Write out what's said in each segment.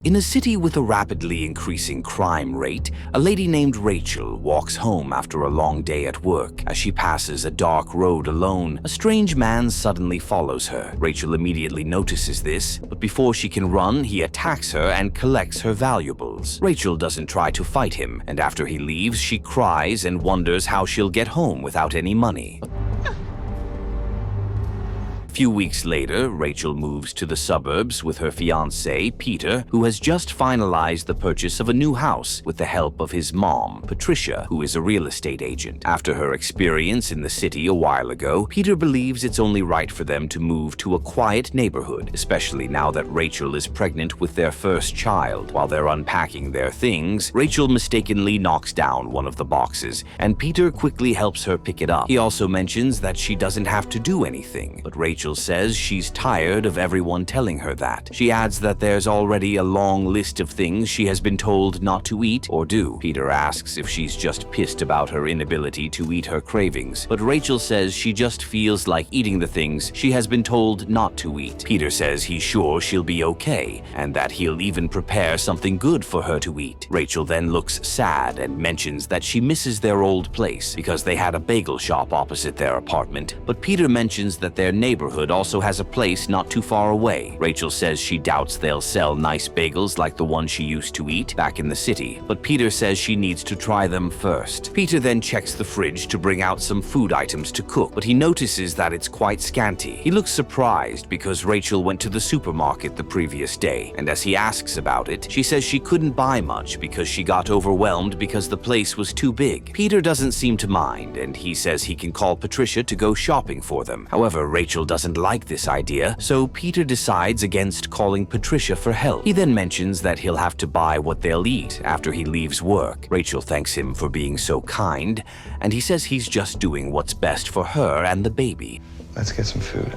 In a city with a rapidly increasing crime rate, a lady named Rachel walks home after a long day at work. As she passes a dark road alone, a strange man suddenly follows her. Rachel immediately notices this, but before she can run, he attacks her and collects her valuables. Rachel doesn't try to fight him, and after he leaves, she cries and wonders how she'll get home without any money. A few weeks later, Rachel moves to the suburbs with her fiancé, Peter, who has just finalized the purchase of a new house with the help of his mom, Patricia, who is a real estate agent. After her experience in the city a while ago, Peter believes it's only right for them to move to a quiet neighborhood, especially now that Rachel is pregnant with their first child. While they're unpacking their things, Rachel mistakenly knocks down one of the boxes, and Peter quickly helps her pick it up. He also mentions that she doesn't have to do anything, but Rachel says she's tired of everyone telling her that. She adds that there's already a long list of things she has been told not to eat or do. Peter asks if she's just pissed about her inability to eat her cravings, but Rachel says she just feels like eating the things she has been told not to eat. Peter says he's sure she'll be okay, and that he'll even prepare something good for her to eat. Rachel then looks sad and mentions that she misses their old place because they had a bagel shop opposite their apartment, but Peter mentions that their neighborhood also has a place not too far away. Rachel says she doubts they'll sell nice bagels like the one she used to eat back in the city, but Peter says she needs to try them first. Peter then checks the fridge to bring out some food items to cook, but he notices that it's quite scanty. He looks surprised because Rachel went to the supermarket the previous day, and as he asks about it, she says she couldn't buy much because she got overwhelmed because the place was too big. Peter doesn't seem to mind, and he says he can call Patricia to go shopping for them. However, Rachel doesn't like this idea, so Peter decides against calling Patricia for help. He then mentions that he'll have to buy what they'll eat after he leaves work. Rachel thanks him for being so kind, and he says he's just doing what's best for her and the baby. Let's get some food.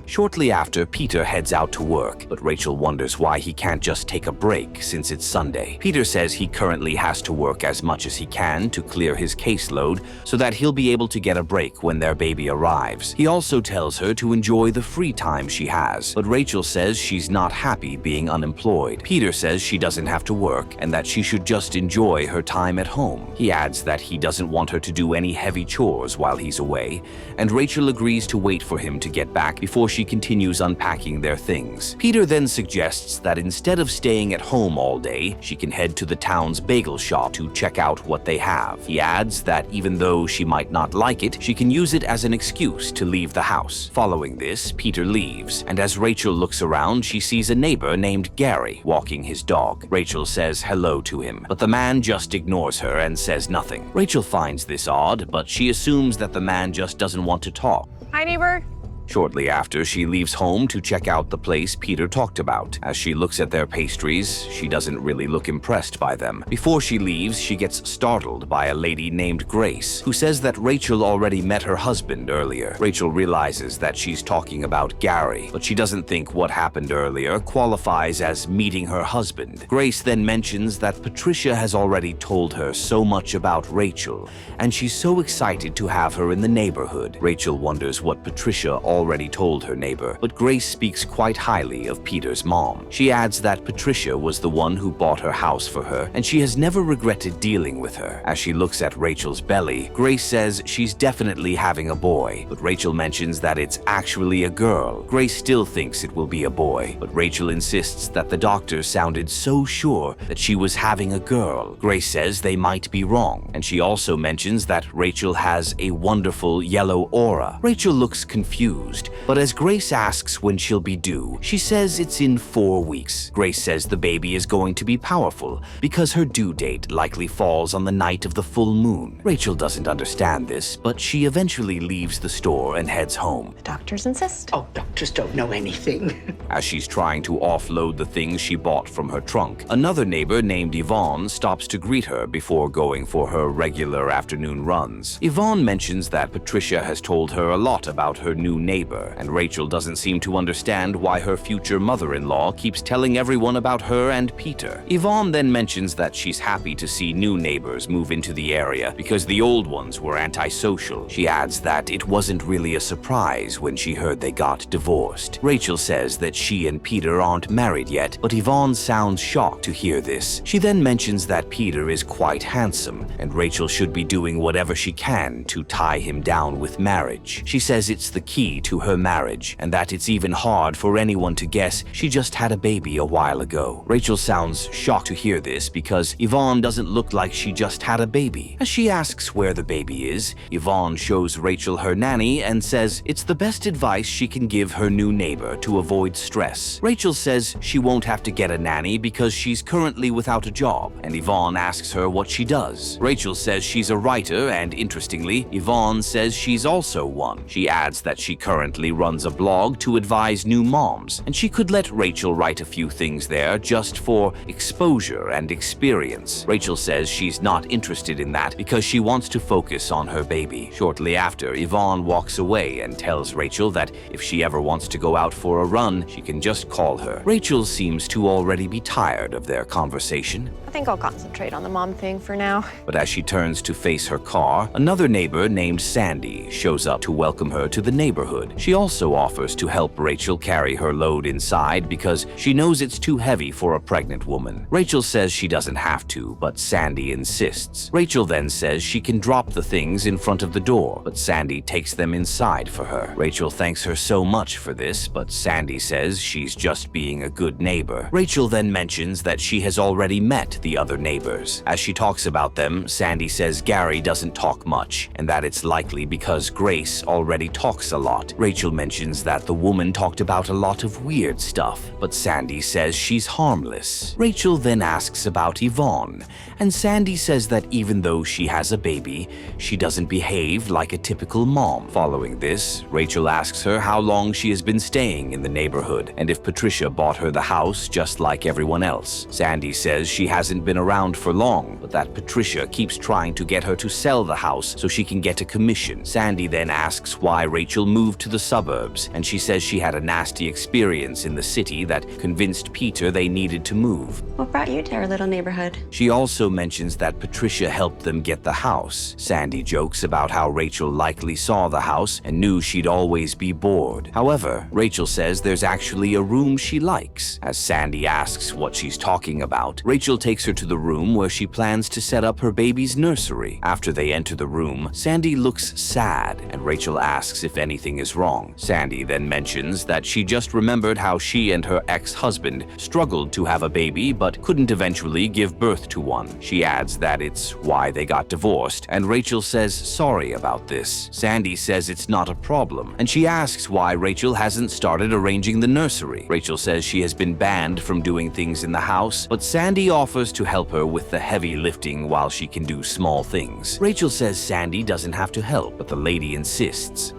Shortly after, Peter heads out to work, but Rachel wonders why he can't just take a break since it's Sunday. Peter says he currently has to work as much as he can to clear his caseload so that he'll be able to get a break when their baby arrives. He also tells her to enjoy the free time she has, but Rachel says she's not happy being unemployed. Peter says she doesn't have to work and that she should just enjoy her time at home. He adds that he doesn't want her to do any heavy chores while he's away, and Rachel agrees to wait for him to get back before she continues unpacking their things. Peter then suggests that instead of staying at home all day, she can head to the town's bagel shop to check out what they have. He adds that even though she might not like it, she can use it as an excuse to leave the house. Following this, Peter leaves, and as Rachel looks around, she sees a neighbor named Gary walking his dog. Rachel says hello to him, but the man just ignores her and says nothing. Rachel finds this odd, but she assumes that the man just doesn't want to talk. Hi, neighbor. Shortly after, she leaves home to check out the place Peter talked about. As she looks at their pastries, she doesn't really look impressed by them. Before she leaves, she gets startled by a lady named Grace, who says that Rachel already met her husband earlier. Rachel realizes that she's talking about Gary, but she doesn't think what happened earlier qualifies as meeting her husband. Grace then mentions that Patricia has already told her so much about Rachel, and she's so excited to have her in the neighborhood. Rachel wonders what Patricia already told her neighbor, but Grace speaks quite highly of Peter's mom. She adds that Patricia was the one who bought her house for her, and she has never regretted dealing with her. As she looks at Rachel's belly, Grace says she's definitely having a boy, but Rachel mentions that it's actually a girl. Grace still thinks it will be a boy, but Rachel insists that the doctor sounded so sure that she was having a girl. Grace says they might be wrong, and she also mentions that Rachel has a wonderful yellow aura. Rachel looks confused, but as Grace asks when she'll be due, she says it's in 4 weeks. Grace says the baby is going to be powerful because her due date likely falls on the night of the full moon. Rachel doesn't understand this, but she eventually leaves the store and heads home. The doctors insist. Oh, doctors don't know anything. As she's trying to offload the things she bought from her trunk, another neighbor named Yvonne stops to greet her before going for her regular afternoon runs. Yvonne mentions that Patricia has told her a lot about her new neighbor neighbor, and Rachel doesn't seem to understand why her future mother-in-law keeps telling everyone about her and Peter. Yvonne then mentions that she's happy to see new neighbors move into the area because the old ones were antisocial. She adds that it wasn't really a surprise when she heard they got divorced. Rachel says that she and Peter aren't married yet, but Yvonne sounds shocked to hear this. She then mentions that Peter is quite handsome, and Rachel should be doing whatever she can to tie him down with marriage. She says it's the key to her marriage, and that it's even hard for anyone to guess she just had a baby a while ago. Rachel sounds shocked to hear this because Yvonne doesn't look like she just had a baby. As she asks where the baby is, Yvonne shows Rachel her nanny and says it's the best advice she can give her new neighbor to avoid stress. Rachel says she won't have to get a nanny because she's currently without a job, and Yvonne asks her what she does. Rachel says she's a writer, and interestingly, Yvonne says she's also one. She adds that she currently runs a blog to advise new moms, and she could let Rachel write a few things there just for exposure and experience. Rachel says she's not interested in that because she wants to focus on her baby. Shortly after, Yvonne walks away and tells Rachel that if she ever wants to go out for a run, she can just call her. Rachel seems to already be tired of their conversation. I think I'll concentrate on the mom thing for now. But as she turns to face her car, another neighbor named Sandy shows up to welcome her to the neighborhood. She also offers to help Rachel carry her load inside because she knows it's too heavy for a pregnant woman. Rachel says she doesn't have to, but Sandy insists. Rachel then says she can drop the things in front of the door, but Sandy takes them inside for her. Rachel thanks her so much for this, but Sandy says she's just being a good neighbor. Rachel then mentions that she has already met the other neighbors. As she talks about them, Sandy says Gary doesn't talk much, and that it's likely because Grace already talks a lot. Rachel mentions that the woman talked about a lot of weird stuff, but Sandy says she's harmless. Rachel then asks about Yvonne, and Sandy says that even though she has a baby, she doesn't behave like a typical mom. Following this, Rachel asks her how long she has been staying in the neighborhood, and if Patricia bought her the house just like everyone else. Sandy says she hasn't been around for long, but that Patricia keeps trying to get her to sell the house so she can get a commission. Sandy then asks why Rachel moved to the suburbs, and she says she had a nasty experience in the city that convinced Peter they needed to move. What brought you to our little neighborhood? She also mentions that Patricia helped them get the house. Sandy jokes about how Rachel likely saw the house and knew she'd always be bored. However, Rachel says there's actually a room she likes. As Sandy asks what she's talking about, Rachel takes her to the room where she plans to set up her baby's nursery. After they enter the room, Sandy looks sad, and Rachel asks if anything is wrong. Sandy then mentions that she just remembered how she and her ex-husband struggled to have a baby but couldn't eventually give birth to one. She adds that it's why they got divorced, and Rachel says sorry about this. Sandy says it's not a problem, and she asks why Rachel hasn't started arranging the nursery. Rachel says she has been banned from doing things in the house, but Sandy offers to help her with the heavy lifting while she can do small things. Rachel says Sandy doesn't have to help, but the lady insists.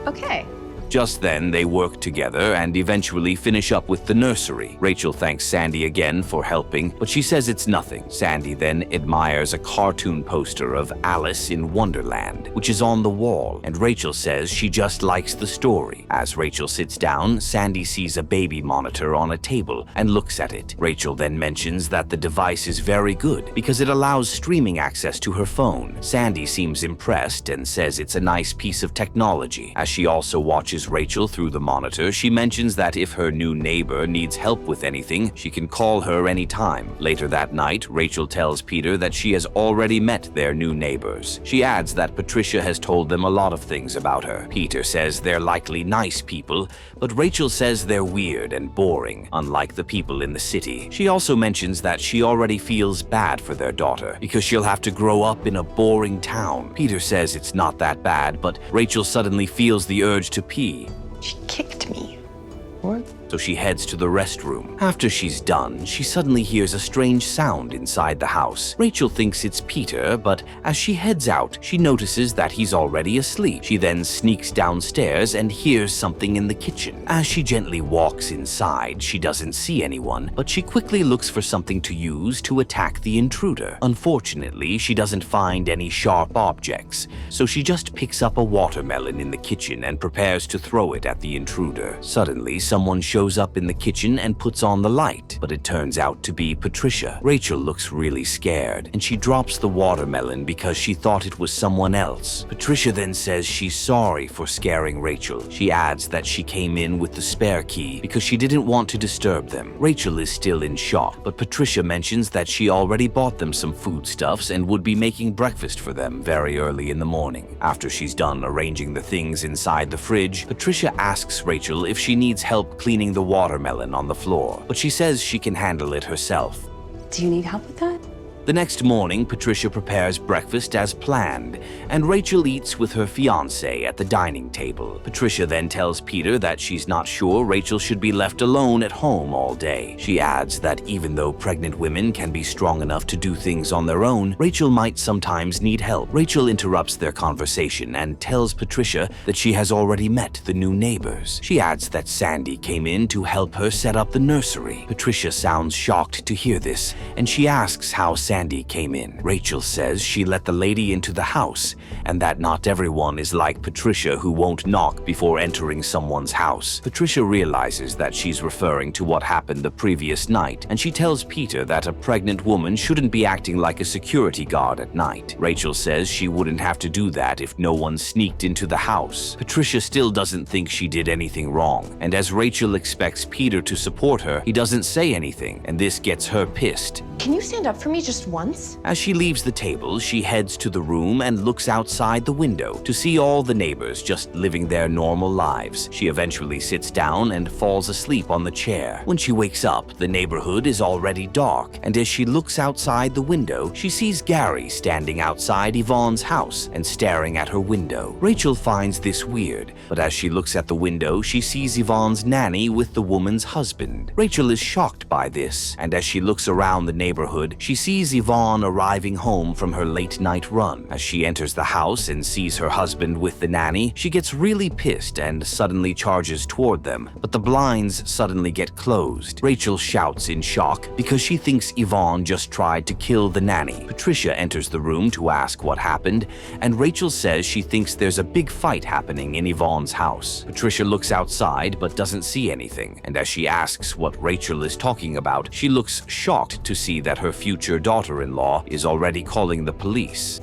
Okay. Just then, they work together and eventually finish up with the nursery. Rachel thanks Sandy again for helping, but she says it's nothing. Sandy then admires a cartoon poster of Alice in Wonderland, which is on the wall, and Rachel says she just likes the story. As Rachel sits down, Sandy sees a baby monitor on a table and looks at it. Rachel then mentions that the device is very good because it allows streaming access to her phone. Sandy seems impressed and says it's a nice piece of technology. As she also watches Rachel through the monitor, she mentions that if her new neighbor needs help with anything, she can call her anytime. Later that night, Rachel tells Peter that she has already met their new neighbors. She adds that Patricia has told them a lot of things about her. Peter says they're likely nice people, but Rachel says they're weird and boring, unlike the people in the city. She also mentions that she already feels bad for their daughter because she'll have to grow up in a boring town. Peter says it's not that bad, but Rachel suddenly feels the urge to pee. She kicked me. What? so she heads to the restroom. After she's done, she suddenly hears a strange sound inside the house. Rachel thinks it's Peter, but as she heads out, she notices that he's already asleep. She then sneaks downstairs and hears something in the kitchen. As she gently walks inside, she doesn't see anyone, but she quickly looks for something to use to attack the intruder. Unfortunately, she doesn't find any sharp objects, so she just picks up a watermelon in the kitchen and prepares to throw it at the intruder. Suddenly, someone shows up in the kitchen and puts on the light, but it turns out to be Patricia. Rachel looks really scared, and she drops the watermelon because she thought it was someone else. Patricia then says she's sorry for scaring Rachel. She adds that she came in with the spare key because she didn't want to disturb them. Rachel is still in shock, but Patricia mentions that she already bought them some foodstuffs and would be making breakfast for them very early in the morning. After she's done arranging the things inside the fridge, Patricia asks Rachel if she needs help cleaning the watermelon on the floor, but she says she can handle it herself. Do you need help with that? The next morning, Patricia prepares breakfast as planned, and Rachel eats with her fiancé at the dining table. Patricia then tells Peter that she's not sure Rachel should be left alone at home all day. She adds that even though pregnant women can be strong enough to do things on their own, Rachel might sometimes need help. Rachel interrupts their conversation and tells Patricia that she has already met the new neighbors. She adds that Sandy came in to help her set up the nursery. Patricia sounds shocked to hear this, and she asks how Sandy came in. Rachel says she let the lady into the house, and that not everyone is like Patricia who won't knock before entering someone's house. Patricia realizes that she's referring to what happened the previous night, and she tells Peter that a pregnant woman shouldn't be acting like a security guard at night. Rachel says she wouldn't have to do that if no one sneaked into the house. Patricia still doesn't think she did anything wrong, and as Rachel expects Peter to support her, he doesn't say anything, and this gets her pissed. Can you stand up for me just once? As she leaves the table, she heads to the room and looks outside the window to see all the neighbors just living their normal lives. She eventually sits down and falls asleep on the chair. When she wakes up, the neighborhood is already dark, and as she looks outside the window, she sees Gary standing outside Yvonne's house and staring at her window. Rachel finds this weird, but as she looks at the window, she sees Yvonne's nanny with the woman's husband. Rachel is shocked by this, and as she looks around the neighborhood, she sees Yvonne arriving home from her late-night run. As she enters the house and sees her husband with the nanny, she gets really pissed and suddenly charges toward them, but the blinds suddenly get closed. Rachel shouts in shock because she thinks Yvonne just tried to kill the nanny. Patricia enters the room to ask what happened, and Rachel says she thinks there's a big fight happening in Yvonne's house. Patricia looks outside but doesn't see anything, and as she asks what Rachel is talking about, she looks shocked to see that her future daughter-in-law is already calling the police.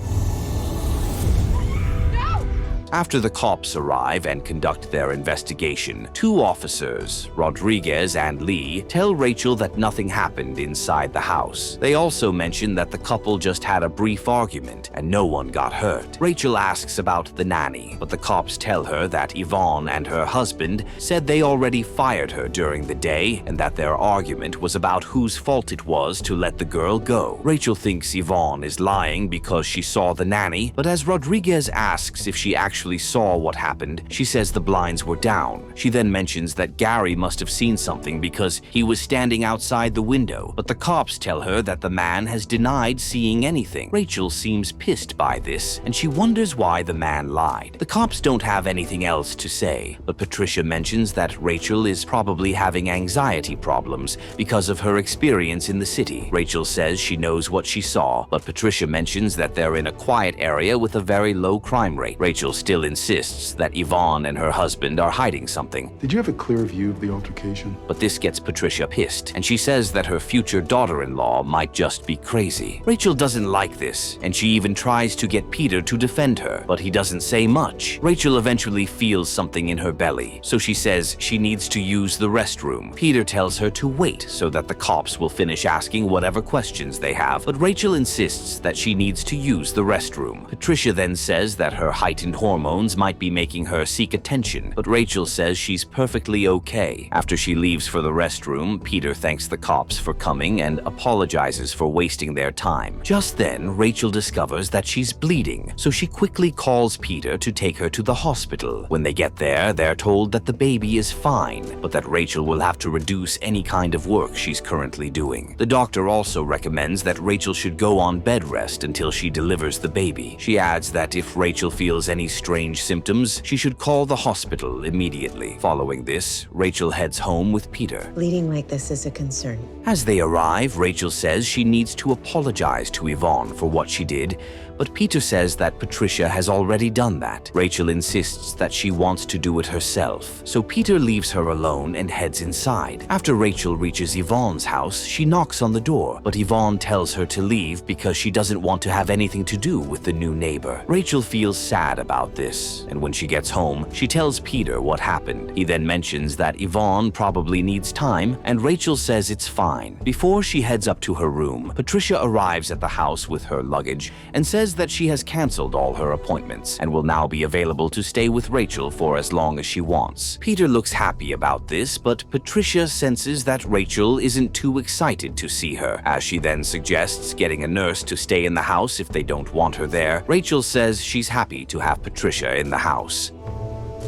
After the cops arrive and conduct their investigation, two officers, Rodriguez and Lee, tell Rachel that nothing happened inside the house. They also mention that the couple just had a brief argument and no one got hurt. Rachel asks about the nanny, but the cops tell her that Yvonne and her husband said they already fired her during the day and that their argument was about whose fault it was to let the girl go. Rachel thinks Yvonne is lying because she saw the nanny, but as Rodriguez asks if she actually saw what happened, she says the blinds were down. She then mentions that Gary must have seen something because he was standing outside the window, but the cops tell her that the man has denied seeing anything. Rachel seems pissed by this, and she wonders why the man lied. The cops don't have anything else to say, but Patricia mentions that Rachel is probably having anxiety problems because of her experience in the city. Rachel says she knows what she saw, but Patricia mentions that they're in a quiet area with a very low crime rate. Rachel still insists that Yvonne and her husband are hiding something. Did you have a clear view of the altercation? But this gets Patricia pissed, and she says that her future daughter-in-law might just be crazy. Rachel doesn't like this, and she even tries to get Peter to defend her, but he doesn't say much. Rachel eventually feels something in her belly, so she says she needs to use the restroom. Peter tells her to wait so that the cops will finish asking whatever questions they have, but Rachel insists that she needs to use the restroom. Patricia then says that her heightened hormones hormones might be making her seek attention, but Rachel says she's perfectly okay. After she leaves for the restroom, Peter thanks the cops for coming and apologizes for wasting their time. Just then, Rachel discovers that she's bleeding, so she quickly calls Peter to take her to the hospital. When they get there, they're told that the baby is fine, but that Rachel will have to reduce any kind of work she's currently doing. The doctor also recommends that Rachel should go on bed rest until she delivers the baby. She adds that if Rachel feels any strange symptoms, she should call the hospital immediately. Following this, Rachel heads home with Peter. Bleeding like this is a concern. As they arrive, Rachel says she needs to apologize to Yvonne for what she did, but Peter says that Patricia has already done that. Rachel insists that she wants to do it herself, so Peter leaves her alone and heads inside. After Rachel reaches Yvonne's house, she knocks on the door, but Yvonne tells her to leave because she doesn't want to have anything to do with the new neighbor. Rachel feels sad about this, and when she gets home, she tells Peter what happened. He then mentions that Yvonne probably needs time, and Rachel says it's fine. Before she heads up to her room, Patricia arrives at the house with her luggage and says that she has canceled all her appointments and will now be available to stay with Rachel for as long as she wants. Peter looks happy about this, but Patricia senses that Rachel isn't too excited to see her, as she then suggests getting a nurse to stay in the house if they don't want her there. Rachel says she's happy to have Patricia in the house.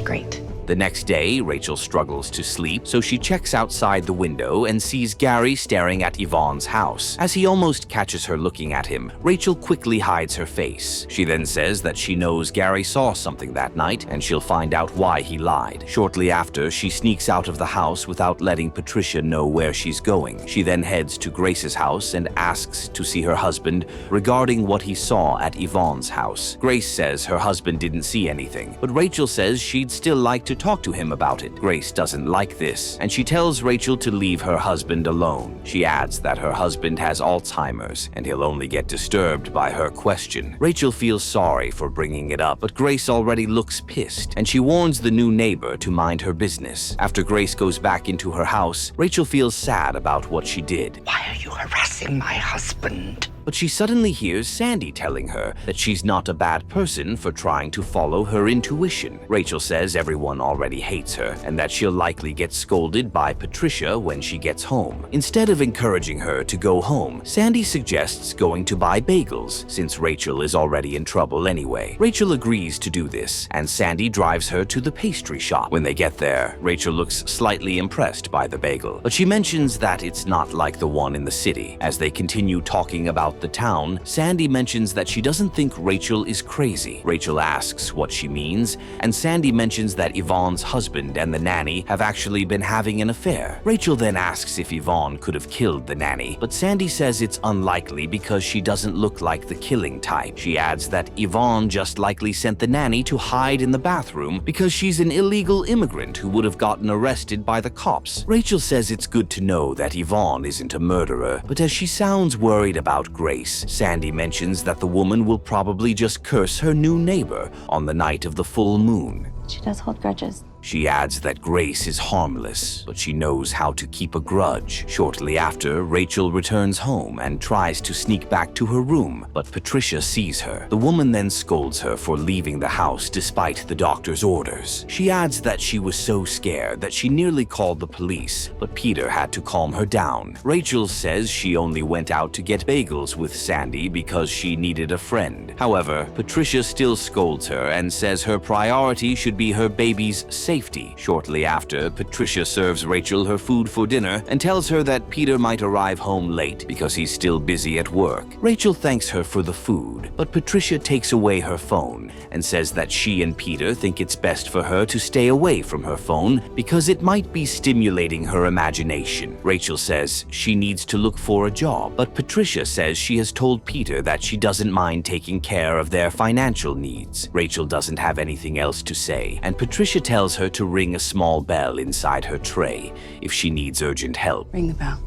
Great. The next day, Rachel struggles to sleep, so she checks outside the window and sees Gary staring at Yvonne's house. As he almost catches her looking at him, Rachel quickly hides her face. She then says that she knows Gary saw something that night, and she'll find out why he lied. Shortly after, she sneaks out of the house without letting Patricia know where she's going. She then heads to Grace's house and asks to see her husband regarding what he saw at Yvonne's house. Grace says her husband didn't see anything, but Rachel says she'd still like to talk to him about it. Grace doesn't like this, and she tells Rachel to leave her husband alone. She adds that her husband has Alzheimer's, and he'll only get disturbed by her question. Rachel feels sorry for bringing it up, but Grace already looks pissed, and she warns the new neighbor to mind her business. After Grace goes back into her house, Rachel feels sad about what she did. Why are you harassing my husband? But she suddenly hears Sandy telling her that she's not a bad person for trying to follow her intuition. Rachel says everyone already hates her and that she'll likely get scolded by Patricia when she gets home. Instead of encouraging her to go home, Sandy suggests going to buy bagels since Rachel is already in trouble anyway. Rachel agrees to do this, and Sandy drives her to the pastry shop. When they get there, Rachel looks slightly impressed by the bagel, but she mentions that it's not like the one in the city. As they continue talking about the town, Sandy mentions that she doesn't think Rachel is crazy. Rachel asks what she means, and Sandy mentions that Yvonne's husband and the nanny have actually been having an affair. Rachel then asks if Yvonne could have killed the nanny, but Sandy says it's unlikely because she doesn't look like the killing type. She adds that Yvonne just likely sent the nanny to hide in the bathroom because she's an illegal immigrant who would have gotten arrested by the cops. Rachel says it's good to know that Yvonne isn't a murderer, but as she sounds worried about Grace, Sandy mentions that the woman will probably just curse her new neighbor on the night of the full moon. She does hold grudges. She adds that Grace is harmless, but she knows how to keep a grudge. Shortly after, Rachel returns home and tries to sneak back to her room, but Patricia sees her. The woman then scolds her for leaving the house despite the doctor's orders. She adds that she was so scared that she nearly called the police, but Peter had to calm her down. Rachel says she only went out to get bagels with Sandy because she needed a friend. However, Patricia still scolds her and says her priority should be her baby's safety. Shortly after, Patricia serves Rachel her food for dinner and tells her that Peter might arrive home late because he's still busy at work. Rachel thanks her for the food, but Patricia takes away her phone and says that she and Peter think it's best for her to stay away from her phone because it might be stimulating her imagination. Rachel says she needs to look for a job, but Patricia says she has told Peter that she doesn't mind taking care of their financial needs. Rachel doesn't have anything else to say, and Patricia tells her to ring a small bell inside her tray if she needs urgent help. Ring the bell.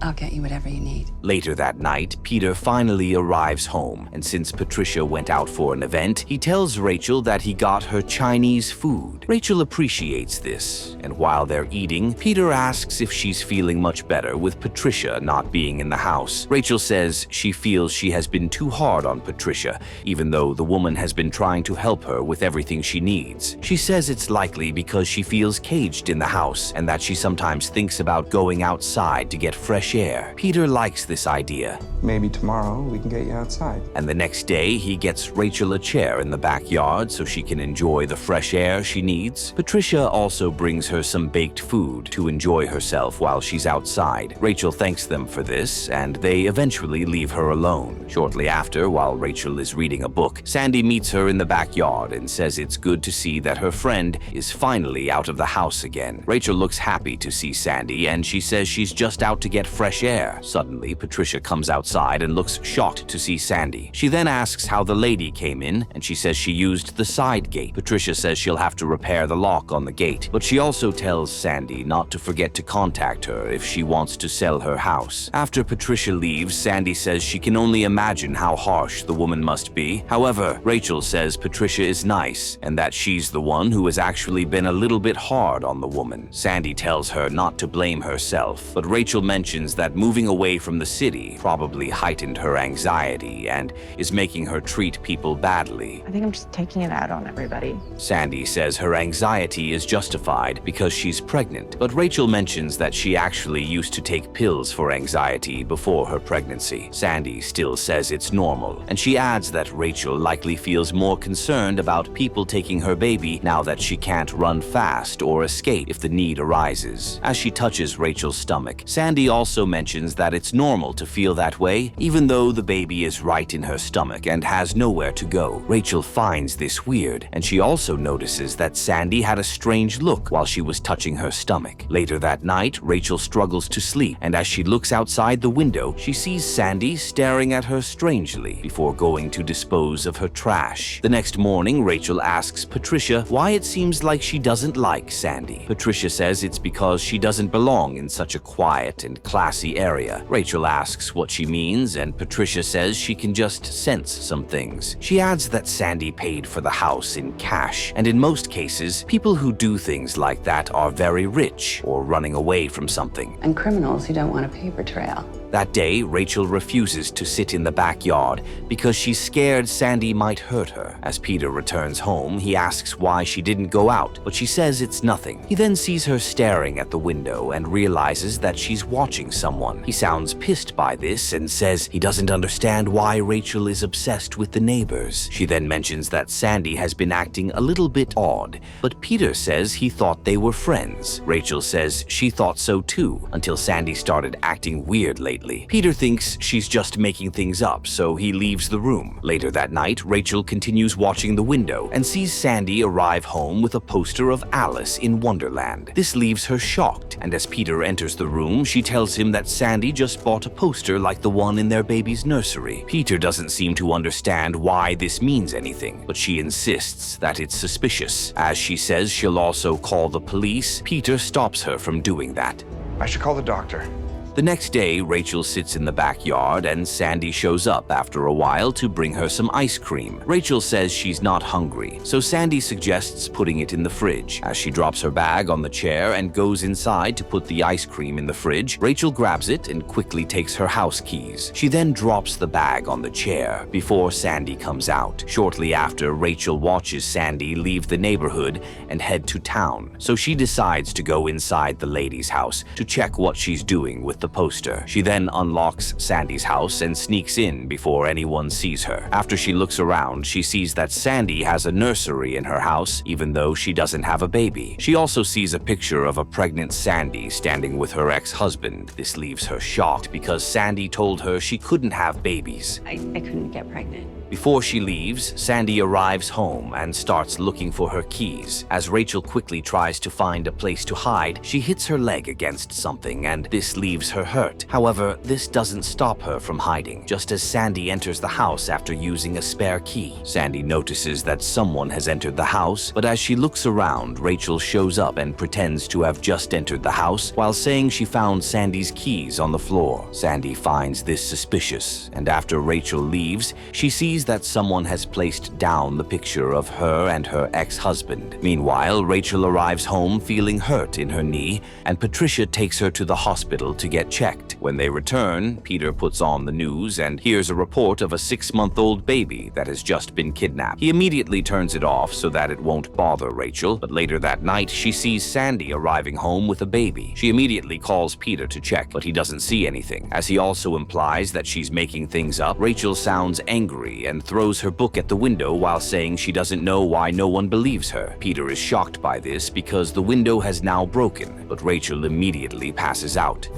I'll get you whatever you need. Later that night, Peter finally arrives home, and since Patricia went out for an event, he tells Rachel that he got her Chinese food. Rachel appreciates this, and while they're eating, Peter asks if she's feeling much better with Patricia not being in the house. Rachel says she feels she has been too hard on Patricia, even though the woman has been trying to help her with everything she needs. She says it's likely because she feels caged in the house, and that she sometimes thinks about going outside to get fresh air. Peter likes this idea. Maybe tomorrow we can get you outside. And the next day, he gets Rachel a chair in the backyard so she can enjoy the fresh air she needs. Patricia also brings her some baked food to enjoy herself while she's outside. Rachel thanks them for this, and they eventually leave her alone. Shortly after, while Rachel is reading a book, Sandy meets her in the backyard and says it's good to see that her friend is finally out of the house again. Rachel looks happy to see Sandy, and she says she's just out to get fresh air. Suddenly, Patricia comes outside and looks shocked to see Sandy. She then asks how the lady came in, and she says she used the side gate. Patricia says she'll have to repair the lock on the gate, but she also tells Sandy not to forget to contact her if she wants to sell her house. After Patricia leaves, Sandy says she can only imagine how harsh the woman must be. However, Rachel says Patricia is nice, and that she's the one who has actually been a little bit hard on the woman. Sandy tells her not to blame herself, but Rachel mentions that moving away from the city probably heightened her anxiety and is making her treat people badly. I think I'm just taking it out on everybody. Sandy says her anxiety is justified because she's pregnant, but Rachel mentions that she actually used to take pills for anxiety before her pregnancy. Sandy still says it's normal, and she adds that Rachel likely feels more concerned about people taking her baby now that she can't run fast or escape if the need arises. As she touches Rachel's stomach, Sandy also mentions that it's normal to feel that way, even though the baby is right in her stomach and has nowhere to go. Rachel finds this weird, and she also notices that Sandy had a strange look while she was touching her stomach. Later that night, Rachel struggles to sleep, and as she looks outside the window, she sees Sandy staring at her strangely before going to dispose of her trash. The next morning, Rachel asks Patricia why it seems like she doesn't like Sandy. Patricia says it's because she doesn't belong in such a quiet and classy area. Rachel asks what she means, and Patricia says she can just sense some things. She adds that Sandy paid for the house in cash, and in most cases, people who do things like that are very rich or running away from something. And criminals who don't want a paper trail. That day, Rachel refuses to sit in the backyard because she's scared Sandy might hurt her. As Peter returns home, he asks why she didn't go out, but she says it's nothing. He then sees her staring at the window and realizes that she's watching someone. He sounds pissed by this and says he doesn't understand why Rachel is obsessed with the neighbors. She then mentions that Sandy has been acting a little bit odd, but Peter says he thought they were friends. Rachel says she thought so too, until Sandy started acting weird lately. Peter thinks she's just making things up, so he leaves the room. Later that night, Rachel continues watching the window and sees Sandy arrive home with a poster of Alice in Wonderland. This leaves her shocked, and as Peter enters the room, she tells him that Sandy just bought a poster like the one in their baby's nursery. Peter doesn't seem to understand why this means anything, but she insists that it's suspicious. As she says she'll also call the police, Peter stops her from doing that. I should call the doctor. The next day, Rachel sits in the backyard and Sandy shows up after a while to bring her some ice cream. Rachel says she's not hungry, so Sandy suggests putting it in the fridge. As she drops her bag on the chair and goes inside to put the ice cream in the fridge, Rachel grabs it and quickly takes her house keys. She then drops the bag on the chair before Sandy comes out. Shortly after, Rachel watches Sandy leave the neighborhood and head to town, so she decides to go inside the lady's house to check what she's doing with the poster. She then unlocks Sandy's house and sneaks in before anyone sees her. After she looks around, she sees that Sandy has a nursery in her house, even though she doesn't have a baby. She also sees a picture of a pregnant Sandy standing with her ex-husband. This leaves her shocked because Sandy told her she couldn't have babies. I couldn't get pregnant. Before she leaves, Sandy arrives home and starts looking for her keys. As Rachel quickly tries to find a place to hide, she hits her leg against something and this leaves her hurt. However, this doesn't stop her from hiding. Just as Sandy enters the house after using a spare key, Sandy notices that someone has entered the house, but as she looks around, Rachel shows up and pretends to have just entered the house while saying she found Sandy's keys on the floor. Sandy finds this suspicious, and after Rachel leaves, she sees that someone has placed down the picture of her and her ex-husband. Meanwhile, Rachel arrives home feeling hurt in her knee, and Patricia takes her to the hospital to get checked. When they return, Peter puts on the news and hears a report of a 6-month-old baby that has just been kidnapped. He immediately turns it off so that it won't bother Rachel, but later that night, she sees Sandy arriving home with a baby. She immediately calls Peter to check, but he doesn't see anything. As he also implies that she's making things up, Rachel sounds angry and throws her book at the window while saying she doesn't know why no one believes her. Peter is shocked by this because the window has now broken, but Rachel immediately passes out.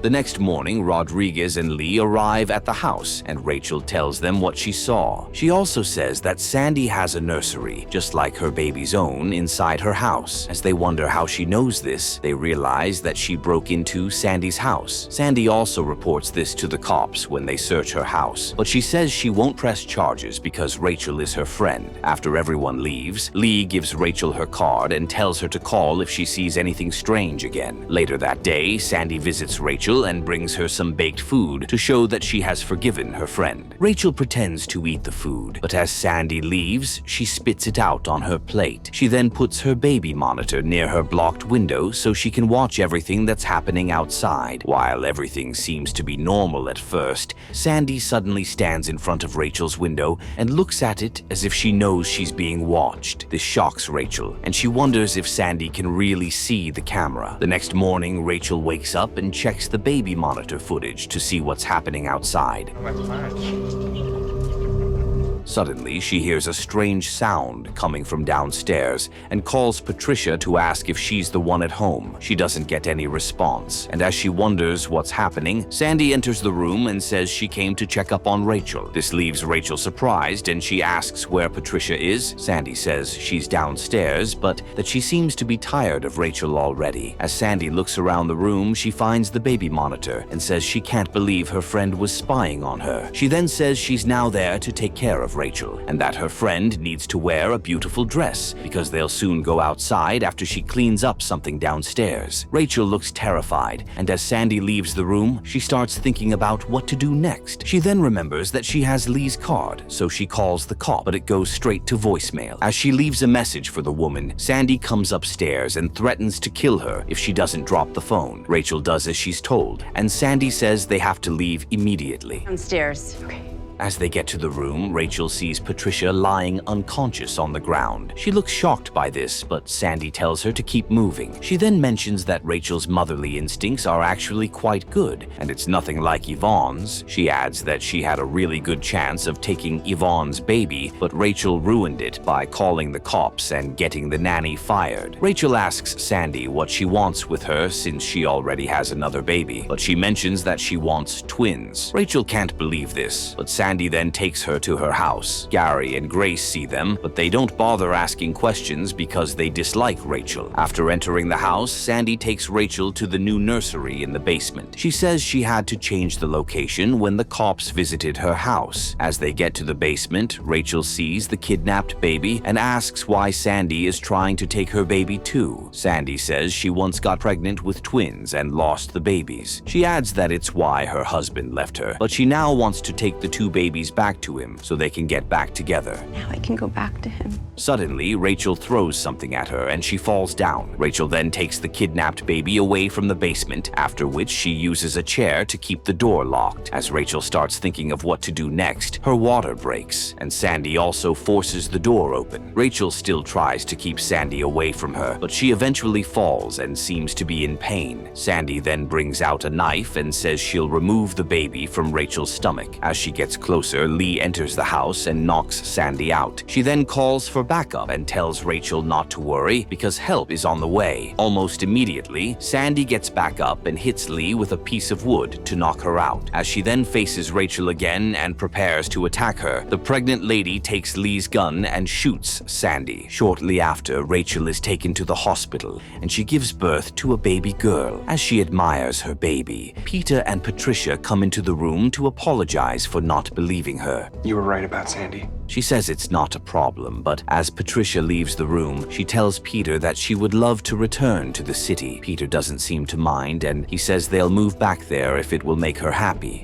The next morning, Rodriguez and Lee arrive at the house, and Rachel tells them what she saw. She also says that Sandy has a nursery, just like her baby's own, inside her house. As they wonder how she knows this, they realize that she broke into Sandy's house. Sandy also reports this to the cops when they search her house, but she says she won't press charges because Rachel is her friend. After everyone leaves, Lee gives Rachel her card and tells her to call if she sees anything strange again. Later that day, Sandy visits Rachel and brings her some baked food to show that she has forgiven her friend. Rachel pretends to eat the food, but as Sandy leaves, she spits it out on her plate. She then puts her baby monitor near her blocked window so she can watch everything that's happening outside. While everything seems to be normal at first, Sandy suddenly stands in front of Rachel's window and looks at it as if she knows she's being watched. This shocks Rachel, and she wonders if Sandy can really see the camera. The next morning, Rachel wakes up and checks the baby monitor footage to see what's happening outside. Suddenly, she hears a strange sound coming from downstairs and calls Patricia to ask if she's the one at home. She doesn't get any response, and as she wonders what's happening, Sandy enters the room and says she came to check up on Rachel. This leaves Rachel surprised, and she asks where Patricia is. Sandy says she's downstairs, but that she seems to be tired of Rachel already. As Sandy looks around the room, she finds the baby monitor and says she can't believe her friend was spying on her. She then says she's now there to take care of Rachel, and that her friend needs to wear a beautiful dress because they'll soon go outside after she cleans up something downstairs. Rachel looks terrified, and as Sandy leaves the room, she starts thinking about what to do next. She then remembers that she has Lee's card, so she calls the cop, but it goes straight to voicemail. As she leaves a message for the woman, Sandy comes upstairs and threatens to kill her if she doesn't drop the phone. Rachel does as she's told, and Sandy says they have to leave immediately. Downstairs. Okay. As they get to the room, Rachel sees Patricia lying unconscious on the ground. She looks shocked by this, but Sandy tells her to keep moving. She then mentions that Rachel's motherly instincts are actually quite good, and it's nothing like Yvonne's. She adds that she had a really good chance of taking Yvonne's baby, but Rachel ruined it by calling the cops and getting the nanny fired. Rachel asks Sandy what she wants with her since she already has another baby, but she mentions that she wants twins. Rachel can't believe this, but Sandy then takes her to her house. Gary and Grace see them, but they don't bother asking questions because they dislike Rachel. After entering the house, Sandy takes Rachel to the new nursery in the basement. She says she had to change the location when the cops visited her house. As they get to the basement, Rachel sees the kidnapped baby and asks why Sandy is trying to take her baby too. Sandy says she once got pregnant with twins and lost the babies. She adds that it's why her husband left her, but she now wants to take the two babies back to him so they can get back together. Now I can go back to him. Suddenly, Rachel throws something at her and she falls down. Rachel then takes the kidnapped baby away from the basement, after which she uses a chair to keep the door locked. As Rachel starts thinking of what to do next, her water breaks, and Sandy also forces the door open. Rachel still tries to keep Sandy away from her, but she eventually falls and seems to be in pain. Sandy then brings out a knife and says she'll remove the baby from Rachel's stomach. As she gets closer, Lee enters the house and knocks Sandy out. She then calls for backup and tells Rachel not to worry because help is on the way. Almost immediately, Sandy gets back up and hits Lee with a piece of wood to knock her out. As she then faces Rachel again and prepares to attack her, the pregnant lady takes Lee's gun and shoots Sandy. Shortly after, Rachel is taken to the hospital and she gives birth to a baby girl. As she admires her baby, Peter and Patricia come into the room to apologize for not believing her. You were right about Sandy. She says it's not a problem, but as Patricia leaves the room, she tells Peter that she would love to return to the city. Peter doesn't seem to mind, and he says they'll move back there if it will make her happy.